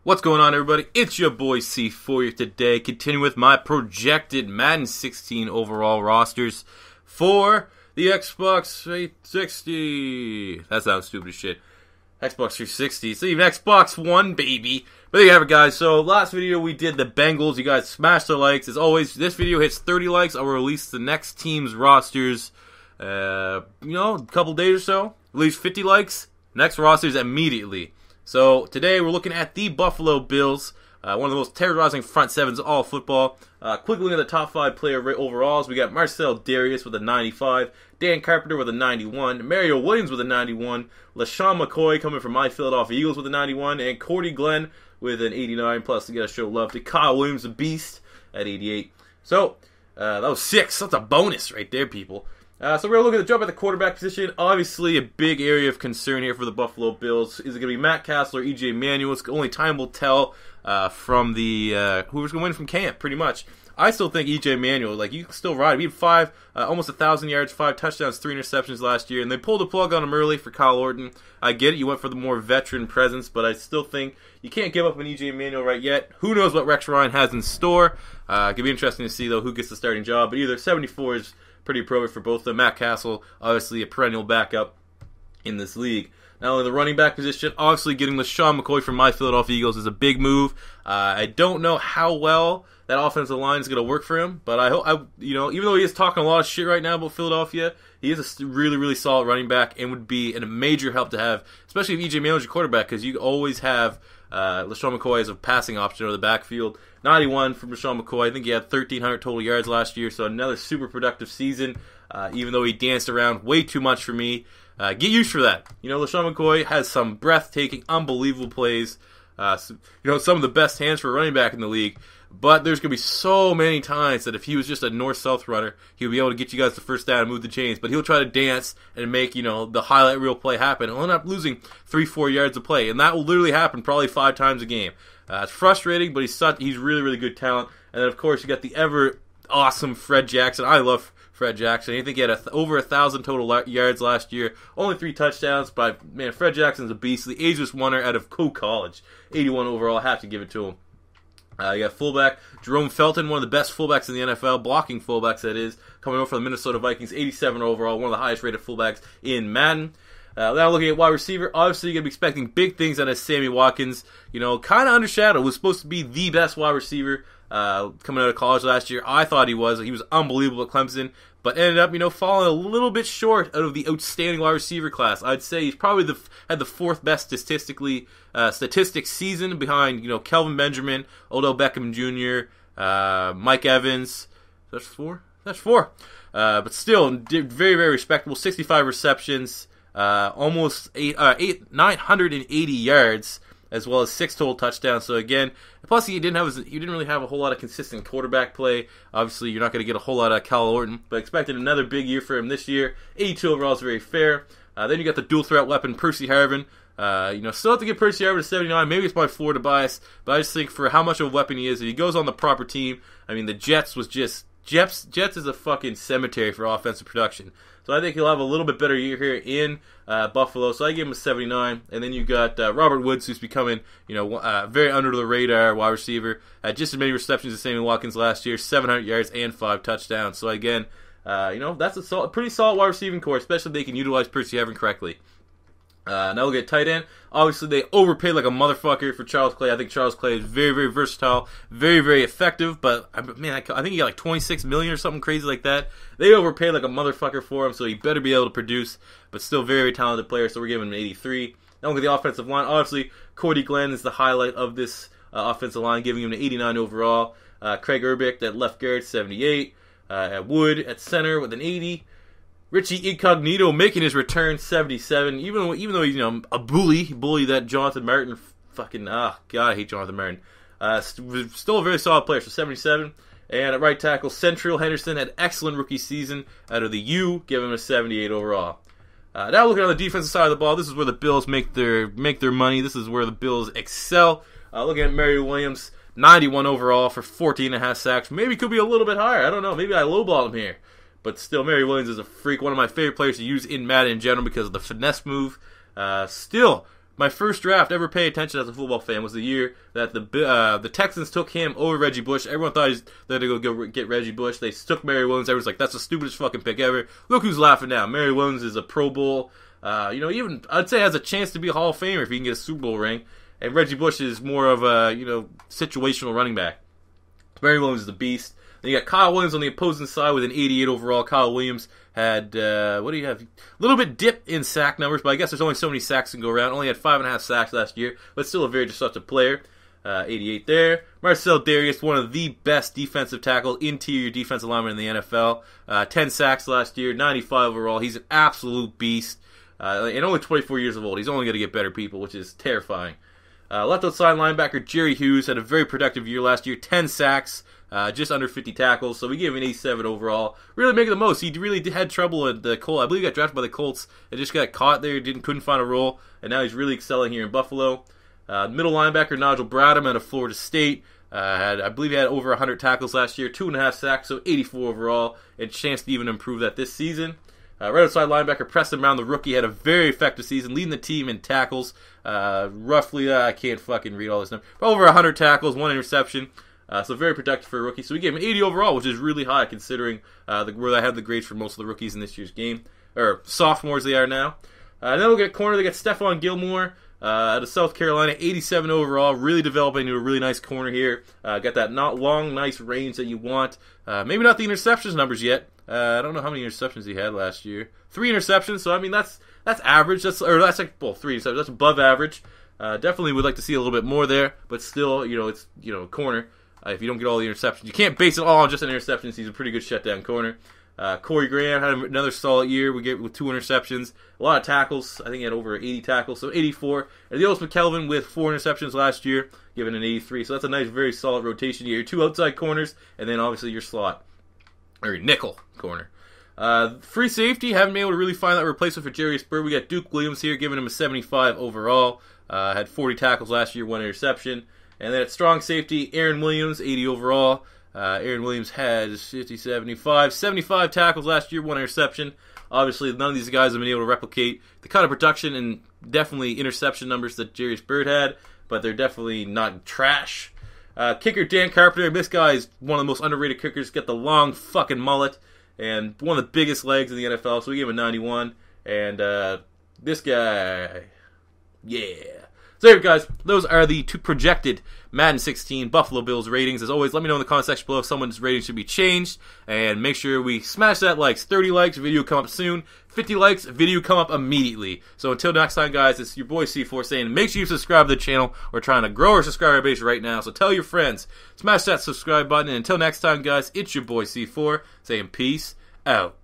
What's going on, everybody? It's your boy C4 here today, continuing with my projected Madden 16 overall rosters for the Xbox 360. That sounds stupid as shit. Xbox 360. So even Xbox One, baby. But there you have it, guys. So last video we did the Bengals. You guys smashed the likes. As always, this video hits 30 likes. I'll release the next team's rosters, a couple days or so. At least 50 likes. Next rosters immediately. So today we're looking at the Buffalo Bills, one of the most terrorizing front sevens of all football. Quickly looking at the top 5 player overalls, we got Marcell Dareus with a 95, Dan Carpenter with a 91, Mario Williams with a 91, LeSean McCoy coming from my Philadelphia Eagles with a 91, and Cordy Glenn with an 89. Plus, you gotta show love to Kyle Williams, the beast, at 88. So that was 6. That's a bonus right there, people. So we're going to look at the jump at the quarterback position. Obviously, a big area of concern here for the Buffalo Bills. Is it going to be Matt Castle or EJ Manuel? Only time will tell from the who's going to win from camp, pretty much. I still think EJ Manuel, you can still ride. We had almost 1,000 yards, 5 touchdowns, 3 interceptions last year, and they pulled the plug on him early for Kyle Orton. I get it, you went for the more veteran presence, but I still think you can't give up on EJ Manuel right yet. Who knows what Rex Ryan has in store? It could be interesting to see, though, who gets the starting job, but either 74 is pretty appropriate for both of them. Matt Castle, obviously a perennial backup in this league. Not only the running back position, obviously getting LeSean McCoy from my Philadelphia Eagles is a big move. I don't know how well that offensive line is going to work for him, but I hope, even though he is talking a lot of shit right now about Philadelphia, he is a really, really solid running back and would be a major help to have, especially if EJ Manuel is your quarterback, because you always have LeSean McCoy as a passing option over the backfield. 91 from LeSean McCoy. I think he had 1,300 total yards last year, so another super productive season, even though he danced around way too much for me. Get used to that. LeSean McCoy has some breathtaking, unbelievable plays. Some of the best hands for a running back in the league. But there's going to be so many times that if he was just a north-south runner, he would be able to get you guys the first down and move the chains. But he'll try to dance and make, the highlight reel play happen. He'll end up losing 3-4 yards of play. And that will literally happen probably 5 times a game. It's frustrating, but he's really, really good talent. And then, of course, you got the ever-awesome Fred Jackson. I love Fred Jackson. I think he had over 1,000 total yards last year. Only 3 touchdowns. But, man, Fred Jackson's a beast. The ageless wonder out of college. 81 overall. I have to give it to him. You got fullback Jerome Felton, one of the best fullbacks in the NFL, blocking fullbacks that is, coming over from the Minnesota Vikings, 87 overall, one of the highest rated fullbacks in Madden. Now looking at wide receiver, obviously you're going to be expecting big things out of Sammy Watkins. Kind of undershadowed, was supposed to be the best wide receiver coming out of college last year. I thought he was. He was unbelievable at Clemson, but ended up, falling a little bit short out of the outstanding wide receiver class. I'd say he's probably had the 4th best statistics season behind, Kelvin Benjamin, Odell Beckham Jr., Mike Evans. That's 4? That's 4. But still, very, very respectable. 65 receptions, almost 980 yards, as well as 6 total touchdowns. So again, plus he didn't really have a whole lot of consistent quarterback play. Obviously, you're not going to get a whole lot of Kyle Orton, but expected another big year for him this year. 82 overall is very fair. Then you got the dual threat weapon, Percy Harvin. Still have to get Percy Harvin to 79. Maybe it's my Florida bias, but I just think for how much of a weapon he is, if he goes on the proper team, the Jets was just Jets is a fucking cemetery for offensive production. So I think he'll have a little bit better year here in Buffalo. So I give him a 79. And then you got Robert Woods, who's becoming, very under the radar wide receiver. Just as many receptions as Sammy Watkins last year, 700 yards and 5 touchdowns. So again, that's a pretty solid wide receiving core, especially if they can utilize Percy Harvin correctly. Now we'll get tight end. Obviously, they overpaid like a motherfucker for Charles Clay. I think Charles Clay is very, very versatile, very, very effective. But, man, I think he got like $26 million or something crazy like that. They overpaid like a motherfucker for him, so he better be able to produce. But still very, very talented player, so we're giving him an 83. Now look at the offensive line. Obviously, Cordy Glenn is the highlight of this offensive line, giving him an 89 overall. Craig Urbick at left guard, 78. At Wood at center with an 80. Richie Incognito making his return, 77. Even though he's a bully that Jonathan Martin God, I hate Jonathan Martin. Still a very solid player, so 77. And at right tackle, Central Henderson had excellent rookie season out of the U, giving him a 78 overall. Now looking on the defensive side of the ball, this is where the Bills make their money. This is where the Bills excel. Looking at Mario Williams, 91 overall for 14.5 sacks. Maybe could be a little bit higher. I don't know. Maybe I lowballed him here. But still, Mario Williams is a freak. One of my favorite players to use in Madden in general because of the finesse move. Still, my first draft ever pay attention as a football fan was the year that the Texans took him over Reggie Bush. Everyone thought they were going to go get Reggie Bush. They took Mary Williams. Everyone's like, that's the stupidest fucking pick ever. Look who's laughing now. Mary Williams is a Pro Bowl. Even I'd say has a chance to be a Hall of Famer if he can get a Super Bowl ring. And Reggie Bush is more of a situational running back. Mary Williams is a beast. Then you got Kyle Williams on the opposing side with an 88 overall. Kyle Williams had, what do you have? A little bit dip in sack numbers, but I guess there's only so many sacks can go around. Only had 5.5 sacks last year, but still a very disruptive player. 88 there. Marcell Dareus, one of the best defensive tackle, interior defensive lineman in the NFL. 10 sacks last year, 95 overall. He's an absolute beast. And only 24 years old. He's only going to get better people, which is terrifying. Left outside linebacker Jerry Hughes had a very productive year last year. 10 sacks, just under 50 tackles. So we gave him an 87 overall. Really making the most. He really had trouble at the Colts. I believe he got drafted by the Colts and just got caught there. Couldn't find a role. And now he's really excelling here in Buffalo. Middle linebacker Nigel Bradham out of Florida State. I believe he had over 100 tackles last year. 2.5 sacks, so 84 overall. And chance to even improve that this season. Right outside linebacker Preston Brown, the rookie, had a very effective season, leading the team in tackles. Roughly, I can't fucking read all this number. Over 100 tackles, 1 interception. So very productive for a rookie. So we gave him 80 overall, which is really high considering where I had the grades for most of the rookies in this year's game. Or sophomores they are now. Then we'll get corner. They got Stephon Gilmore out of South Carolina, 87 overall. Really developing into a really nice corner here. Got that not long, nice range that you want. Maybe not the interceptions numbers yet. I don't know how many interceptions he had last year. 3 interceptions, so I mean that's average. That's 3 interceptions. That's above average. Definitely would like to see a little bit more there, but still, it's corner. If you don't get all the interceptions, you can't base it all on just an interceptions. He's a pretty good shutdown corner. Corey Graham had another solid year. We get with 2 interceptions, a lot of tackles. I think he had over 80 tackles, so 84. And Adios McKelvin with 4 interceptions last year, given an 83. So that's a nice, very solid rotation year. 2 outside corners, and then obviously your slot. Or nickel corner. Free safety, haven't been able to really find that replacement for Jarius Byrd. We got Duke Williams here, giving him a 75 overall. Had 40 tackles last year, 1 interception. And then at strong safety, Aaron Williams, 80 overall. Aaron Williams has 75 tackles last year, 1 interception. Obviously, none of these guys have been able to replicate the kind of production and definitely interception numbers that Jarius Byrd had, but they're definitely not trash. Kicker Dan Carpenter, this guy is one of the most underrated kickers. Got the long fucking mullet and one of the biggest legs in the NFL, so we gave him a 91. And this guy, yeah. So there you go, guys. Those are the 2 projected Madden 16 Buffalo Bills ratings. As always, let me know in the comment section below if someone's rating should be changed. And make sure we smash that likes. 30 likes, video come up soon. 50 likes, video come up immediately. So until next time, guys, it's your boy C4 saying make sure you subscribe to the channel. We're trying to grow our subscriber base right now. So tell your friends. Smash that subscribe button. And until next time, guys, it's your boy C4 saying peace out.